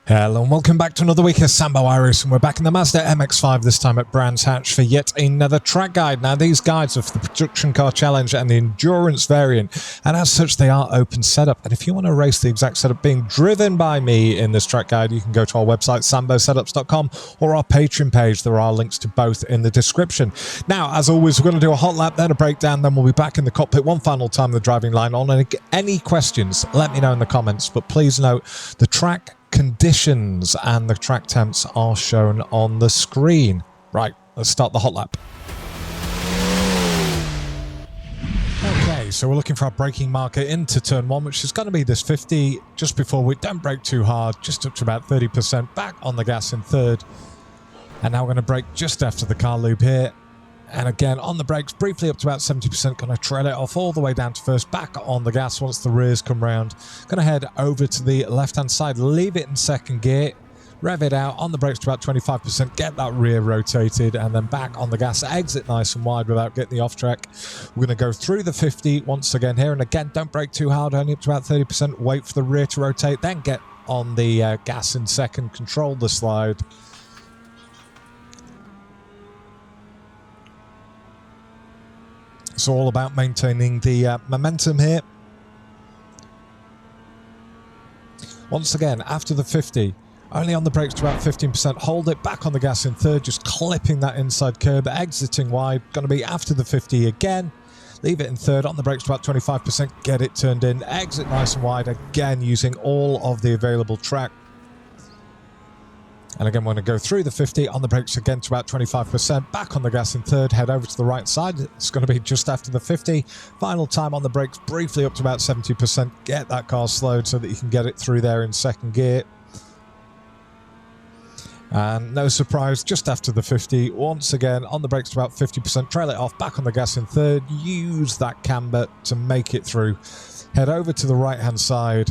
Hello and welcome back to another week of Sambo iRacing. We're back in the Mazda MX-5, this time at Brands Hatch for yet another track guide. Now these guides are for the Production Car Challenge and the Endurance variant, and as such they are open setup. And if you want to race the exact setup being driven by me in this track guide, you can go to our website sambosetups.com or our Patreon page. There are links to both in the description. Now, as always, we're going to do a hot lap, then a breakdown, then we'll be back in the cockpit one final time in the driving line. On any questions, let me know in the comments, but please note the track conditions and the track temps are shown on the screen. Right, let's start the hot lap. Okay, so we're looking for our braking marker into turn one, which is going to be this 50, just before we don't brake too hard, just up to about 30%, back on the gas in third. And now we're going to brake just after the car loop here. And again, on the brakes, briefly up to about 70%, going to trail it off all the way down to first, back on the gas once the rears come round. Going to head over to the left-hand side, leave it in second gear, rev it out, on the brakes to about 25%, get that rear rotated, and then back on the gas, exit nice and wide without getting the off track. We're going to go through the 50 once again here, and again, don't brake too hard, only up to about 30%, wait for the rear to rotate, then get on the gas in second, control the slide. It's all about maintaining the momentum here. Once again, after the 50, only on the brakes to about 15%, hold it, back on the gas in third, just clipping that inside curb, exiting wide, going to be after the 50 again, leave it in third, on the brakes to about 25%, get it turned in, exit nice and wide, again using all of the available track. And again, we're going to go through the 50, on the brakes again to about 25%, back on the gas in third, head over to the right side. It's going to be just after the 50. Final time on the brakes, briefly up to about 70%. Get that car slowed so that you can get it through there in second gear. And no surprise, just after the 50, once again, on the brakes to about 50%, trail it off, back on the gas in third. Use that camber to make it through. Head over to the right-hand side.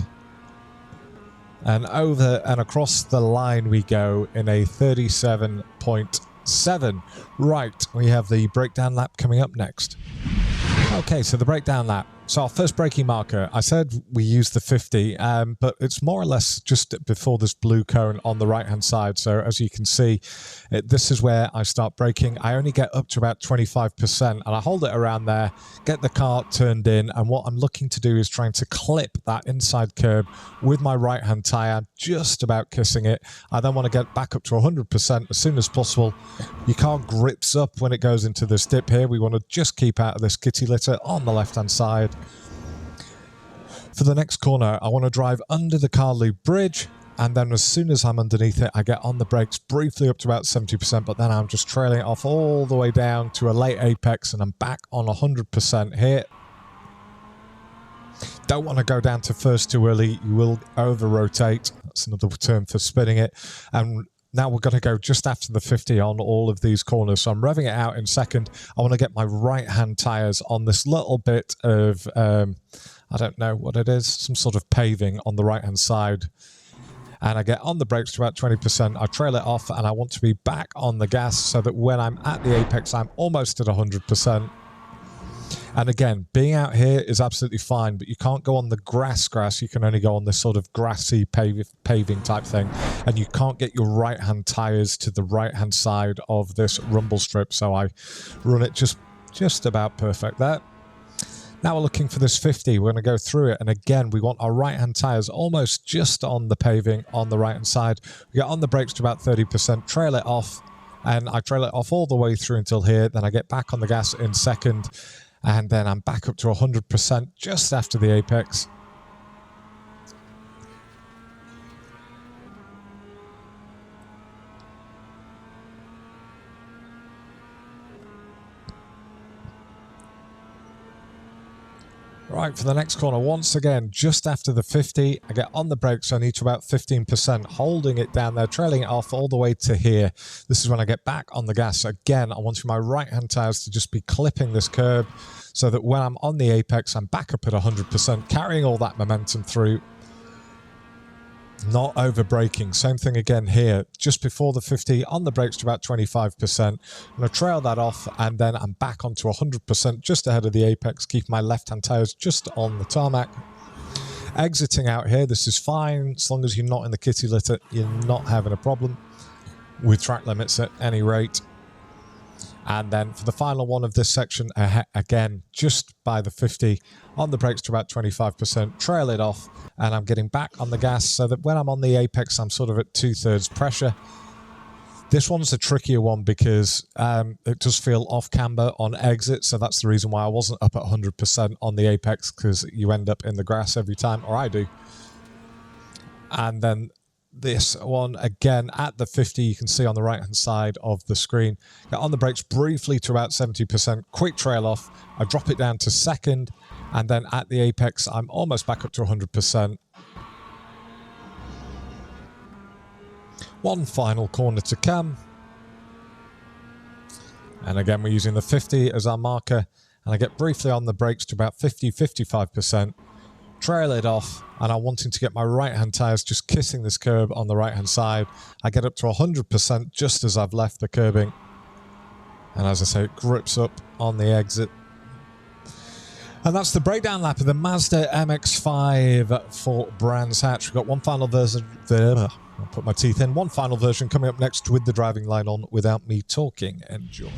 And over and across the line we go in a 37.7. Right, we have the breakdown lap coming up next. Okay, so the breakdown lap. So our first braking marker, I said we used the 50, but it's more or less just before this blue cone on the right-hand side. So as you can see, this is where I start braking. I only get up to about 25%, and I hold it around there, get the car turned in, and what I'm looking to do is trying to clip that inside curb with my right-hand tyre, just about kissing it. I then want to get back up to 100% as soon as possible. Your car grips up when it goes into this dip here. We want to just keep out of this kitty litter on the left-hand side. For the next corner, I want to drive under the car loop bridge, and then as soon as I'm underneath it, I get on the brakes briefly up to about 70%, but then I'm just trailing it off all the way down to a late apex, and I'm back on 100% here. Don't want to go down to first too early. You will over-rotate. That's another term for spinning it. And now we're going to go just after the 50 on all of these corners. So I'm revving it out in second. I want to get my right-hand tyres on this little bit of, I don't know what it is, some sort of paving on the right-hand side. And I get on the brakes to about 20%. I trail it off, and I want to be back on the gas so that when I'm at the apex, I'm almost at 100%. And again, being out here is absolutely fine, but you can't go on the grass. You can only go on this sort of grassy paving type thing. And you can't get your right-hand tyres to the right-hand side of this rumble strip. So I run it just about perfect there. Now we're looking for this 50. We're going to go through it. And again, we want our right-hand tyres almost just on the paving on the right-hand side. We get on the brakes to about 30%, trail it off. And I trail it off all the way through until here. Then I get back on the gas in second. And then I'm back up to 100% just after the apex. Right, for the next corner, once again, just after the 50, I get on the brakes, I need to about 15%, holding it down there, trailing it off all the way to here. This is when I get back on the gas. Again, I want my right-hand tyres to just be clipping this curb so that when I'm on the apex, I'm back up at 100%, carrying all that momentum through. Not over braking. Same thing again here. Just before the 50, on the brakes to about 25%. I'm going to trail that off, and then I'm back onto 100% just ahead of the apex, keep my left-hand tyres just on the tarmac. Exiting out here, this is fine. As long as you're not in the kitty litter, you're not having a problem with track limits at any rate. And then for the final one of this section, again, just by the 50, on the brakes to about 25%, trail it off, and I'm getting back on the gas so that when I'm on the apex, I'm sort of at 2/3 pressure. This one's a trickier one because it does feel off camber on exit, so that's the reason why I wasn't up at 100% on the apex, because you end up in the grass every time, or I do. And then this one, again, at the 50, you can see on the right-hand side of the screen. Get on the brakes briefly to about 70%, quick trail off. I drop it down to second, and then at the apex, I'm almost back up to 100%. One final corner to come. And again, we're using the 50 as our marker, and I get briefly on the brakes to about 50-55%. Trail it off, and I'm wanting to get my right-hand tyres just kissing this curb on the right-hand side. I get up to 100% just as I've left the curbing. And as I say, it grips up on the exit. And that's the breakdown lap of the Mazda MX5 for Brands Hatch. We've got one final version there. I'll put my teeth in. One final version coming up next with the driving line on without me talking. Enjoy.